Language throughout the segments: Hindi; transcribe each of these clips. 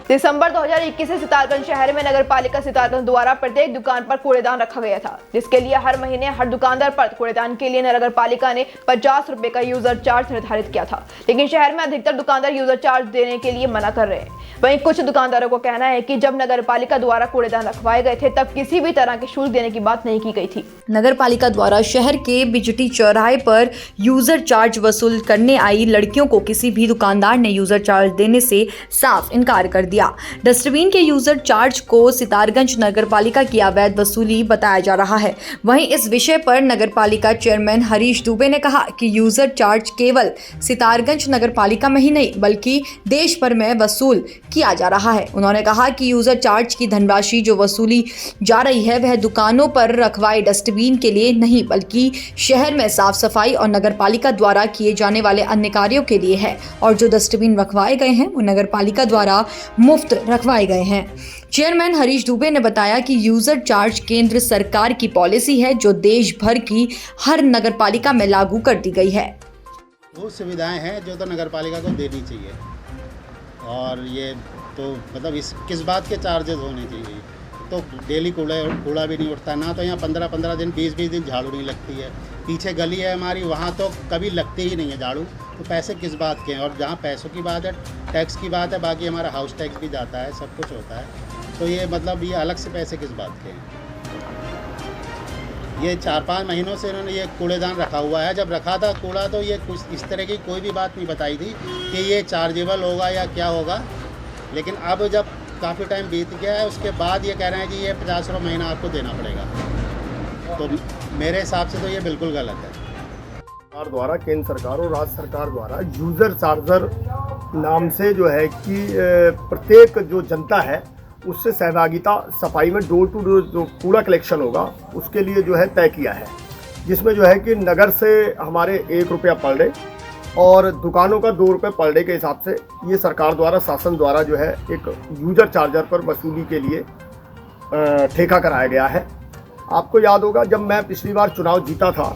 दिसंबर 2021 से सितारगंज शहर में नगर पालिका सितारगंज द्वारा प्रत्येक दुकान पर कूड़ेदान रखा गया था, जिसके लिए हर महीने हर दुकानदार पर कूड़ेदान के लिए नगर पालिका ने 50 रुपए का यूजर चार्ज निर्धारित किया था। लेकिन शहर में अधिकतर दुकानदार यूजर चार्ज देने के लिए मना कर रहे हैं। वहीं कुछ दुकानदारों को कहना है कि जब नगर पालिका द्वारा कूड़ेदान रखवाए गए थे तब किसी भी तरह के शुल्क देने की बात नहीं की गई थी। नगर पालिका द्वारा शहर के बिजटी चौराहे पर यूजर चार्ज वसूल करने आई लड़कियों को किसी भी दुकानदार ने यूजर चार्ज देने से साफ इनकार कर दिया। डस्टबिन के यूजर चार्ज को सितारगंज नगर पालिका की अवैध वसूली बताया जा रहा है। वहीं इस विषय पर नगर पालिका चेयरमैन हरीश दुबे ने कहा कि यूजर चार्ज केवल सितारगंज नगर पालिका में ही नहीं बल्कि देश भर में वसूल किया जा रहा है। उन्होंने कहा कि यूजर चार्ज की धनराशि जो वसूली जा रही है वह दुकानों पर रखवाए डस्टबिन के लिए नहीं बल्कि शहर में साफ सफाई और नगर पालिका द्वारा किए जाने वाले अन्य कार्यों के लिए है और जो डस्टबिन रखवाए गए हैं वो नगर पालिका द्वारा मुफ्त रखवाए गए हैं। चेयरमैन हरीश दुबे ने बताया कि यूजर चार्ज केंद्र सरकार की पॉलिसी है जो देश भर की हर नगर पालिका में लागू कर दी गई है। वो सुविधाएं हैं जो तो नगर पालिका को देनी चाहिए और ये तो मतलब इस किस बात के चार्जेस होने चाहिए। तो डेली कूड़ा भी नहीं उठता ना, तो यहाँ 15-15 दिन 20-20 दिन झाड़ू नहीं लगती है। पीछे गली है हमारी, वहाँ तो कभी लगती ही नहीं है झाड़ू। तो पैसे किस बात के हैं? और जहाँ पैसों की बात है, टैक्स की बात है, बाकी हमारा हाउस टैक्स भी जाता है, सब कुछ होता है। तो ये मतलब ये अलग से पैसे किस बात के हैं? ये 4-5 महीनों से इन्होंने ये कूड़ेदान रखा हुआ है। जब रखा था कूड़ा तो ये कुछ इस तरह की कोई भी बात नहीं बताई थी कि ये चार्जेबल होगा या क्या होगा। लेकिन अब जब काफ़ी टाइम बीत गया है उसके बाद ये कह रहे हैं कि ये 50 रुपये महीना आपको देना पड़ेगा। तो मेरे हिसाब से तो ये बिल्कुल गलत है। सरकार द्वारा, केंद्र सरकार और राज्य सरकार द्वारा यूज़र चार्जर नाम से जो है कि प्रत्येक जो जनता है उससे सहभागिता सफाई में डोर टू डोर जो कूड़ा कलेक्शन होगा उसके लिए जो है तय किया है, जिसमें जो है कि नगर से हमारे 1 रुपया पर डे और दुकानों का 2 रुपये पर डे के हिसाब से ये सरकार द्वारा, शासन द्वारा जो है एक यूजर चार्जर पर वसूली के लिए ठेका कराया गया है। आपको याद होगा जब मैं पिछली बार चुनाव जीता था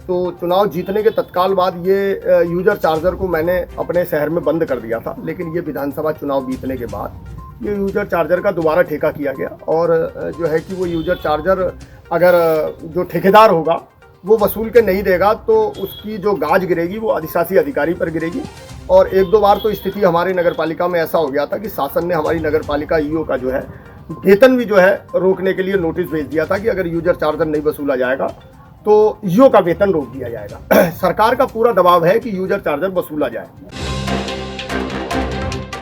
तो चुनाव जीतने के तत्काल बाद ये यूजर चार्जर को मैंने अपने शहर में बंद कर दिया था। लेकिन ये विधानसभा चुनाव बीतने के बाद ये यूजर चार्जर का दोबारा ठेका किया गया और जो है कि वो यूजर चार्जर अगर जो ठेकेदार होगा वो वसूल के नहीं देगा तो उसकी जो गाज गिरेगी वो अधिशासी अधिकारी पर गिरेगी। और 1-2 बार तो स्थिति हमारी नगर पालिका में ऐसा हो गया था कि शासन ने हमारी नगर पालिका ईओ का जो है वेतन भी जो है रोकने के लिए नोटिस भेज दिया था कि अगर यूजर चार्जर नहीं वसूला जाएगा तो ईओ का वेतन रोक दिया जाएगा। सरकार का पूरा दबाव है कि यूजर चार्जर वसूला जाए।